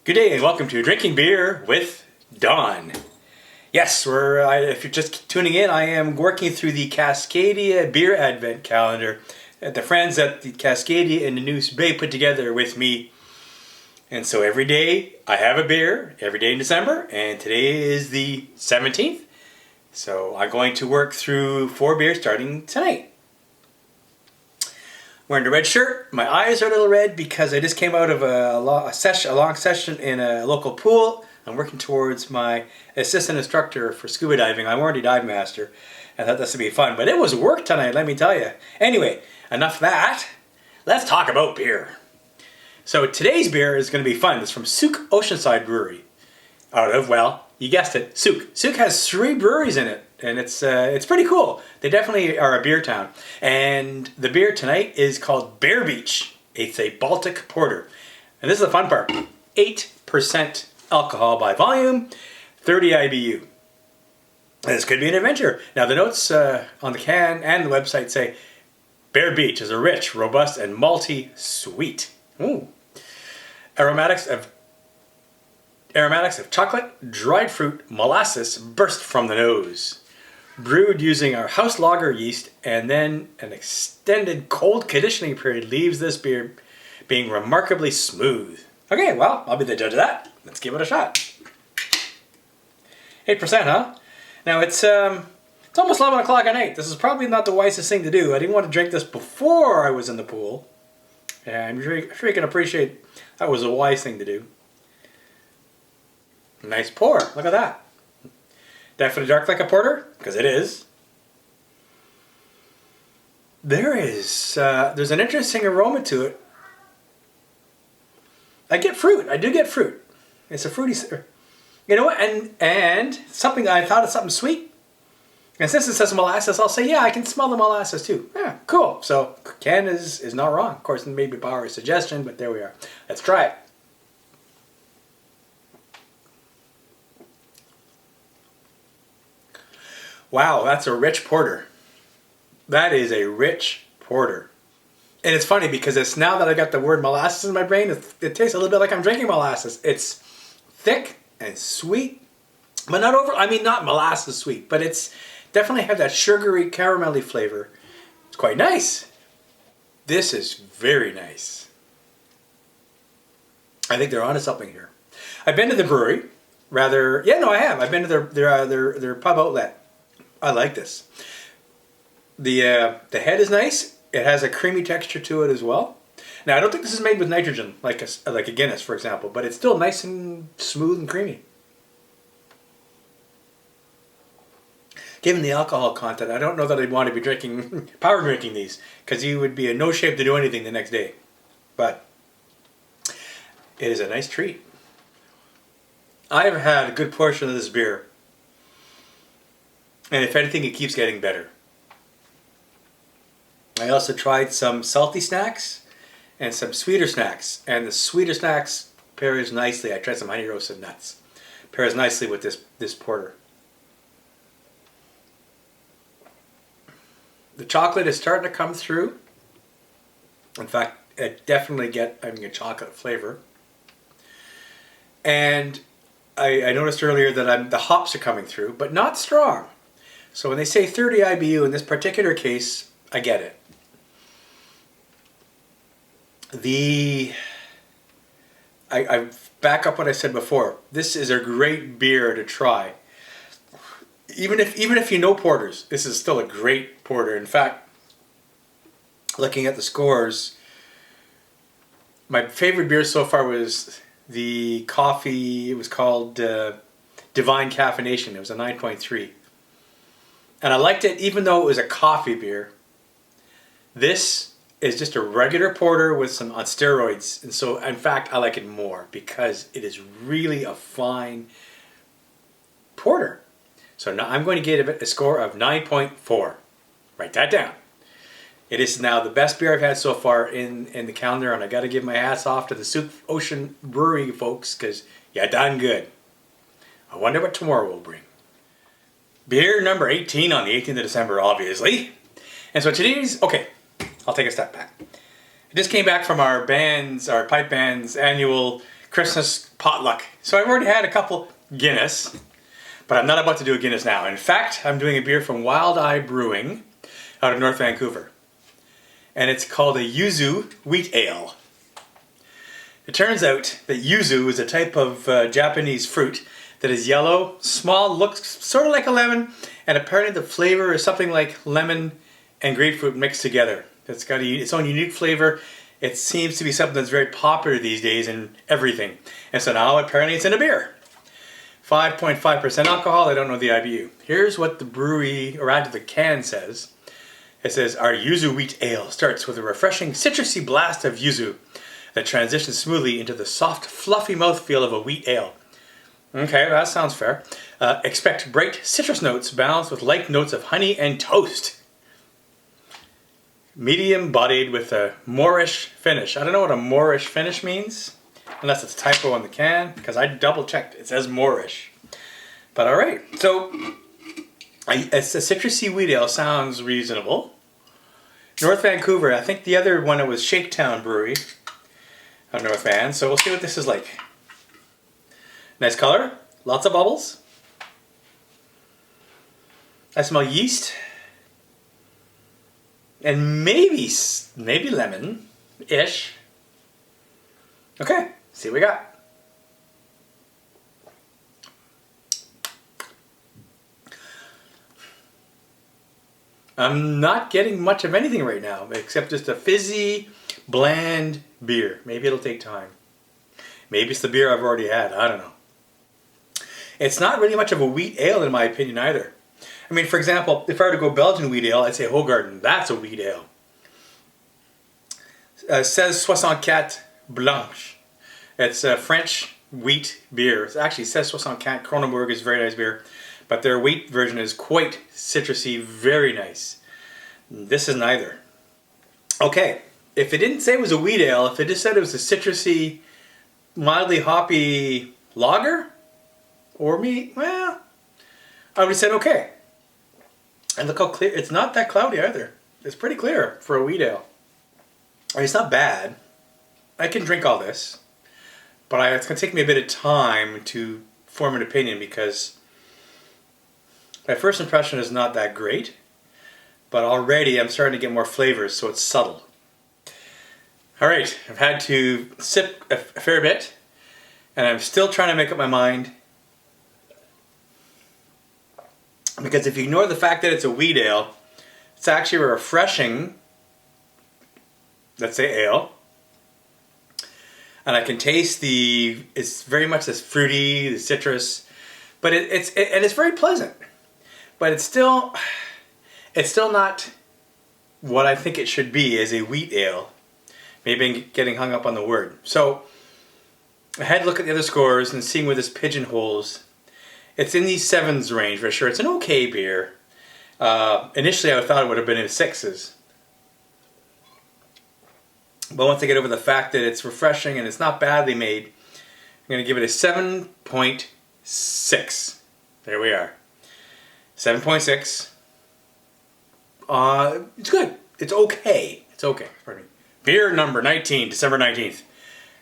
Good day and welcome to Drinking Beer with Don. Yes, if you're just tuning in, I am working through the Cascadia Beer Advent Calendar that the friends at the Cascadia in the News Bay put together with me. And so every day I have a beer, every day in December, and today is the 17th. So I'm going to work through 4 beers starting tonight. Wearing the red shirt. My eyes are a little red because I just came out of a long session in a local pool. I'm working towards my assistant instructor for scuba diving. I'm already dive master. I thought this would be fun, but it was work tonight, let me tell you. Anyway, enough of that. Let's talk about beer. So today's beer is going to be fun. It's from Souk Oceanside Brewery. Out of, well, you guessed it, Souk. Souk has 3 breweries in it. And it's pretty cool. They definitely are a beer town. And the beer tonight is called Bear Beach. It's a Baltic Porter. And this is the fun part. 8% alcohol by volume, 30 IBU. And this could be an adventure. Now the notes on the can and the website say, Bear Beach is a rich, robust, and malty sweet. Ooh. Aromatics of chocolate, dried fruit, molasses burst from the nose. Brewed using our house lager yeast, and then an extended cold conditioning period leaves this beer being remarkably smooth. Okay, well, I'll be the judge of that. Let's give it a shot. 8%, huh? Now it's almost 11 o'clock at night. This is probably not the wisest thing to do. I didn't want to drink this before I was in the pool. And I'm sure you can appreciate that was a wise thing to do. Nice pour. Look at that. Definitely dark like a porter, because it is. There's an interesting aroma to it. I get fruit. I do get fruit. It's a fruity. You know what? And something I thought of something sweet. And since it says molasses, I'll say, yeah, I can smell the molasses too. Yeah, cool. So Ken is not wrong. Of course, maybe power suggestion, but there we are. Let's try it. Wow, that's a rich porter. That is a rich porter. And it's funny because it's now that I got the word molasses in my brain, it tastes a little bit like I'm drinking molasses. It's thick and sweet, but not molasses sweet, but it's definitely have that sugary, caramelly flavor. It's quite nice. This is very nice. I think they're onto something here. I've been to the brewery, I have. I've been to their pub outlet. I like this. The head is nice. It has a creamy texture to it as well. Now I don't think this is made with nitrogen like a Guinness, for example, but it's still nice and smooth and creamy. Given the alcohol content, I don't know that I'd want to be power drinking these, because you would be in no shape to do anything the next day. But it is a nice treat. I've had a good portion of this beer. And if anything, it keeps getting better. I also tried some salty snacks and some sweeter snacks. And the sweeter snacks pairs nicely. I tried some honey roasted nuts. Pairs nicely with this porter. The chocolate is starting to come through. In fact, I definitely get a chocolate flavor. And I noticed earlier that the hops are coming through, but not strong. So when they say 30 IBU in this particular case, I get it. I back up what I said before. This is a great beer to try. Even if you know porters, this is still a great porter. In fact, looking at the scores, my favorite beer so far was the coffee. It was called Divine Caffeination. It was a 9.3. And I liked it even though it was a coffee beer. This is just a regular porter with some on steroids. And so, in fact, I like it more because it is really a fine porter. So now I'm going to give it a score of 9.4. Write that down. It is now the best beer I've had so far in the calendar. And I got to give my hats off to the Souk Ocean Brewery folks because you done good. I wonder what tomorrow will bring. Beer number 18 on the 18th of December, obviously. And so I'll take a step back. I just came back from our pipe band's annual Christmas potluck. So I've already had a couple Guinness, but I'm not about to do a Guinness now. In fact, I'm doing a beer from Wild Eye Brewing out of North Vancouver. And it's called a Yuzu Wheat Ale. It turns out that yuzu is a type of Japanese fruit that is yellow, small, looks sort of like a lemon, and apparently the flavor is something like lemon and grapefruit mixed together. It's got its own unique flavor. It seems to be something that's very popular these days in everything. And so now apparently it's in a beer. 5.5% alcohol, I don't know the IBU. Here's what the brewery, or rather the can says. It says, our Yuzu Wheat Ale starts with a refreshing citrusy blast of yuzu that transitions smoothly into the soft, fluffy mouthfeel of a wheat ale. Okay, that sounds fair. Expect bright citrus notes balanced with light notes of honey and toast. Medium bodied with a Moorish finish. I don't know what a Moorish finish means, unless it's typo on the can, because I double checked. It says Moorish. But alright, so it's a citrusy wheat ale, sounds reasonable. North Vancouver, I think the other one, it was Shaketown Brewery of North Van, so we'll see what this is like. Nice color, lots of bubbles. I smell yeast. And maybe lemon-ish. Okay, see what we got. I'm not getting much of anything right now, except just a fizzy, bland beer. Maybe it'll take time. Maybe it's the beer I've already had, I don't know. It's not really much of a wheat ale in my opinion either. I mean, for example, if I were to go Belgian wheat ale, I'd say Hoegaarden. That's a wheat ale. 1664 Blanche. It's a French wheat beer. It actually says 1664. Kronenbourg is a very nice beer. But their wheat version is quite citrusy, very nice. This is neither. Okay, if it didn't say it was a wheat ale, if it just said it was a citrusy, mildly hoppy lager, or well, I would have said okay. And look how clear, it's not that cloudy either. It's pretty clear for a wheat ale. I mean, it's not bad. I can drink all this, but it's going to take me a bit of time to form an opinion because my first impression is not that great, but already I'm starting to get more flavors, so it's subtle. Alright, I've had to sip a fair bit, and I'm still trying to make up my mind. Because if you ignore the fact that it's a wheat ale, it's actually a refreshing, let's say, ale. And I can taste it's very much this fruity, the citrus, but it's very pleasant. But it's still not what I think it should be as a wheat ale. Maybe I'm getting hung up on the word. So I had to look at the other scores and seeing where this pigeonholes. It's in the 7s range for sure. It's an okay beer. Initially I thought it would have been in 6s. But once I get over the fact that it's refreshing and it's not badly made, I'm going to give it a 7.6. There we are. 7.6. It's good. It's okay. It's okay. Pardon me. Beer number 19, December 19th.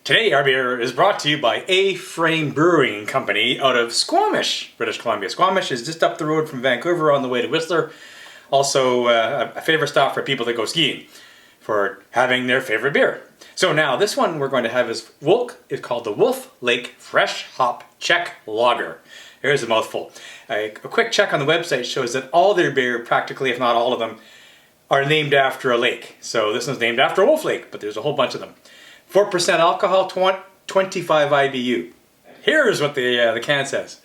Today our beer is brought to you by A-Frame Brewing Company out of Squamish, British Columbia. Squamish is just up the road from Vancouver on the way to Whistler. Also a favorite stop for people that go skiing for having their favorite beer. So now this one we're going to have is called the Wolf Lake Fresh Hop Czech Lager. Here's a mouthful. A quick check on the website shows that all their beer, practically if not all of them, are named after a lake. So this one's named after Wolf Lake, but there's a whole bunch of them. 4% alcohol, 25 IBU. Here's what the can says.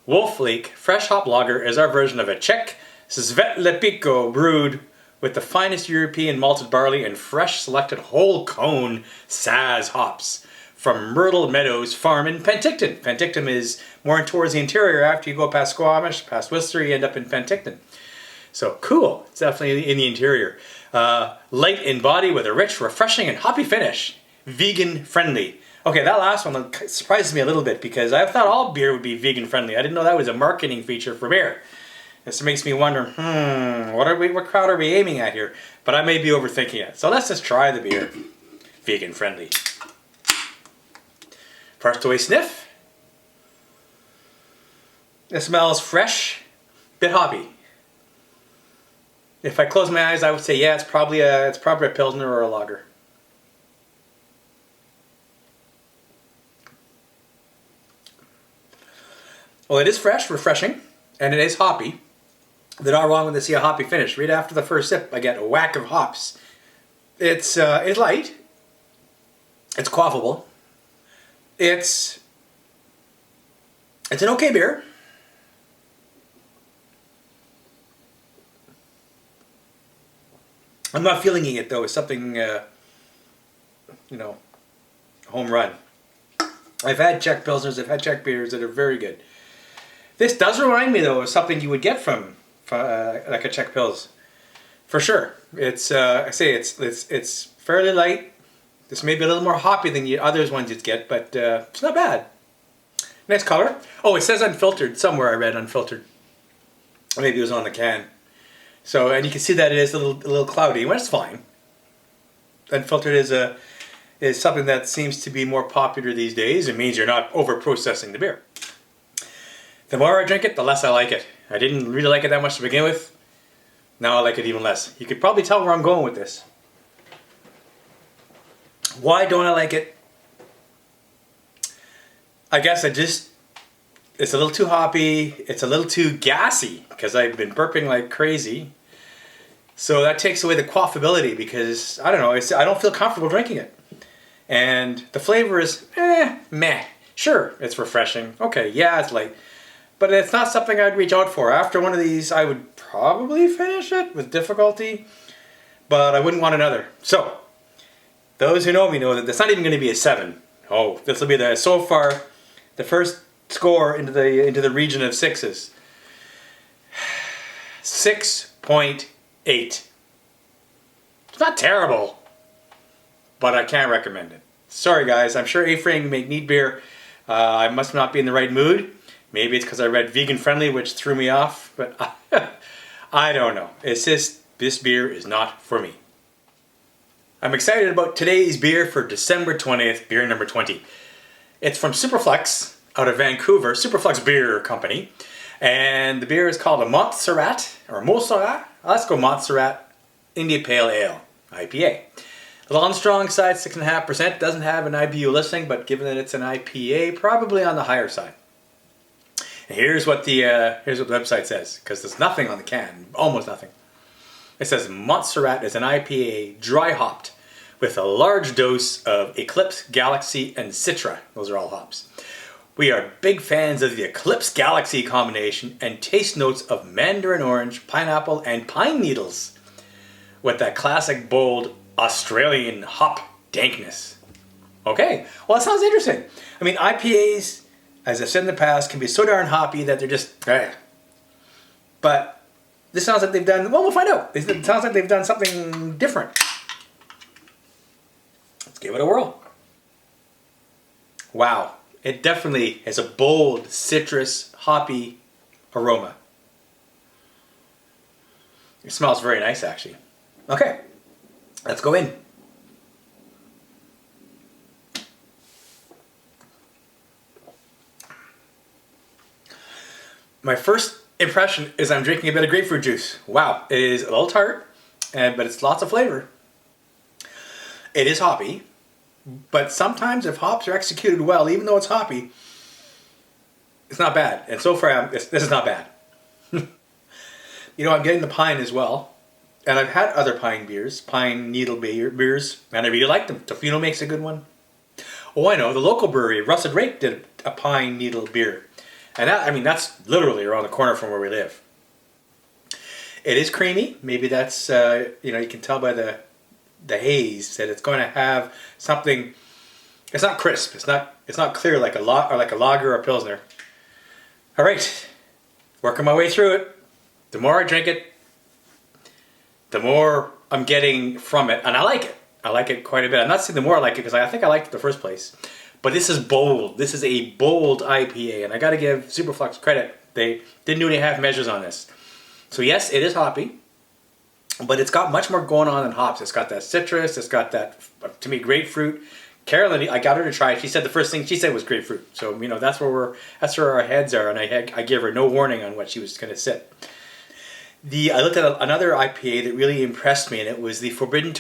Wolf Lake Fresh Hop Lager is our version of a Czech Svetlepico brewed with the finest European malted barley and fresh selected whole cone Saz hops from Myrtle Meadows Farm in Penticton. Penticton is more towards the interior. After you go past Squamish, past Whistler, you end up in Penticton. So cool, it's definitely in the interior. Light in body with a rich, refreshing and hoppy finish. Vegan friendly. Okay, that last one surprises me a little bit because I thought all beer would be vegan friendly. I didn't know that was a marketing feature for beer. This makes me wonder, what crowd are we aiming at here? But I may be overthinking it. So let's just try the beer. Vegan friendly. First away sniff. It smells fresh, bit hoppy. If I close my eyes, I would say, yeah, it's probably a Pilsner or a lager. Well, it is fresh, refreshing, and it is hoppy. They're not wrong when they see a hoppy finish. Right after the first sip, I get a whack of hops. It's light. It's quaffable. It's an okay beer. I'm not feeling it though. It's something, home run. I've had Czech Pilsners, I've had Czech beers that are very good. This does remind me though of something you would get from like a Czech Pils, for sure. It's it's fairly light. This may be a little more hoppy than the others ones you'd get, but it's not bad. Nice color. Oh, it says unfiltered somewhere. I read unfiltered. Maybe it was on the can. So, and you can see that it is a little cloudy, well, it's fine. Unfiltered is something that seems to be more popular these days. It means you're not over-processing the beer. The more I drink it, the less I like it. I didn't really like it that much to begin with. Now I like it even less. You could probably tell where I'm going with this. Why don't I like it? I guess it's a little too hoppy, it's a little too gassy, because I've been burping like crazy. So that takes away the quaffability, because, I don't know, I don't feel comfortable drinking it. And the flavor is, meh. Sure, it's refreshing. Okay, yeah, it's light. But it's not something I'd reach out for. After one of these, I would probably finish it with difficulty, but I wouldn't want another. So, those who know me know that it's not even going to be a 7. Oh, this will be so far, the first score into the region of 6s. 6.8. It's not terrible, but I can't recommend it. Sorry guys, I'm sure A-Frame make neat beer. I must not be in the right mood. Maybe it's because I read vegan friendly, which threw me off, but I don't know. It's just, this beer is not for me. I'm excited about today's beer for December 20th, beer number 20. It's from Superflex out of Vancouver, Superflex Beer Company. And the beer is called a Montserrat, or Montserrat. Let's go Montserrat India Pale Ale, IPA. A little on the strong side, 6.5%. Doesn't have an IBU listing, but given that it's an IPA, probably on the higher side. And here's what the website says, because there's nothing on the can, almost nothing. It says Montserrat is an IPA dry hopped with a large dose of Eclipse, Galaxy, and Citra. Those are all hops. We are big fans of the Eclipse Galaxy combination and taste notes of mandarin orange, pineapple, and pine needles with that classic bold Australian hop dankness. Okay, well that sounds interesting. I mean, IPAs, as I've said in the past, can be so darn hoppy that they're just, but this sounds like they've done, well, we'll find out. It sounds like they've done something different. Let's give it a whirl. Wow, it definitely has a bold, citrus, hoppy aroma. It smells very nice, actually. Okay, let's go in. My first impression is I'm drinking a bit of grapefruit juice. Wow, it is a little tart, but it's lots of flavor. It is hoppy, but sometimes if hops are executed well, even though it's hoppy, it's not bad. And so far, this is not bad. You know, I'm getting the pine as well, and I've had other pine beers, pine needle beers, and I really like them. Tofino makes a good one. Oh, I know, the local brewery, Russet Rake, did a pine needle beer. And that, I mean, that's literally around the corner from where we live. It is creamy. Maybe that's, you know, you can tell by the haze that it's going to have something. It's not crisp. It's not clear like a lager or a pilsner. All right, working my way through it. The more I drink it, the more I'm getting from it, and I like it. I like it quite a bit. I'm not saying the more I like it because I think I liked it in the first place. But this is bold. This is a bold IPA, and I got to give Superflex credit. They didn't do any half measures on this. So yes, it is hoppy, but it's got much more going on than hops. It's got that citrus. It's got that, to me, grapefruit, Carolyn, I got her to try it. She said the first thing she said was grapefruit. So that's where our heads are, and I gave her no warning on what she was going to sip. I looked at another IPA that really impressed me, and it was the Forbidden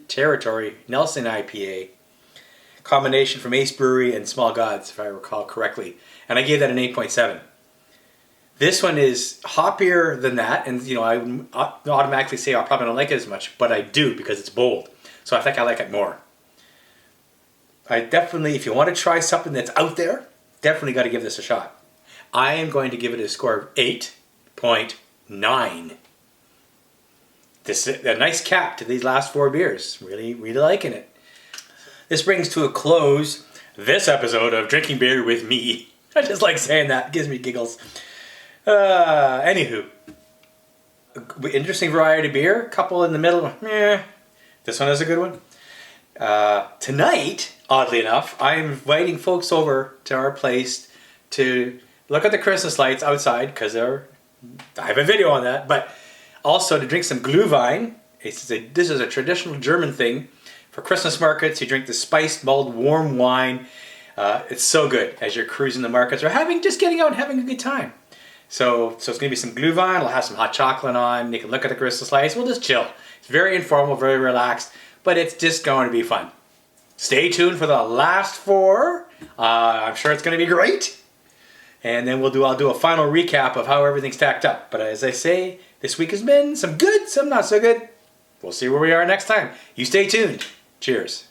Territory Nelson IPA, combination from Ace Brewery and Small Gods, if I recall correctly, and I gave that an 8.7. This one is hoppier than that, and I would automatically say I probably don't like it as much, but I do because it's bold. So I think I like it more. I definitely, if you want to try something that's out there, definitely got to give this a shot. I am going to give it a score of 8.9. This is a nice cap to these last 4 beers. Really, really liking it. This brings to a close this episode of Drinking Beer with me. I just like saying that. It gives me giggles. Anywho. Interesting variety beer. Couple in the middle. This one is a good one. Tonight, oddly enough, I'm inviting folks over to our place to look at the Christmas lights outside, because I have a video on that, but also to drink some Glühwein. This is a traditional German thing. For Christmas markets, you drink the spiced mulled warm wine. It's so good as you're cruising the markets or just getting out and having a good time. So it's going to be some Glühwein. I'll have some hot chocolate on. You can look at the Christmas lights. We'll just chill. It's very informal, very relaxed, but it's just going to be fun. Stay tuned for the last 4. I'm sure it's going to be great. And then I'll do a final recap of how everything stacked up. But as I say, this week has been some good, some not so good. We'll see where we are next time. You stay tuned. Cheers.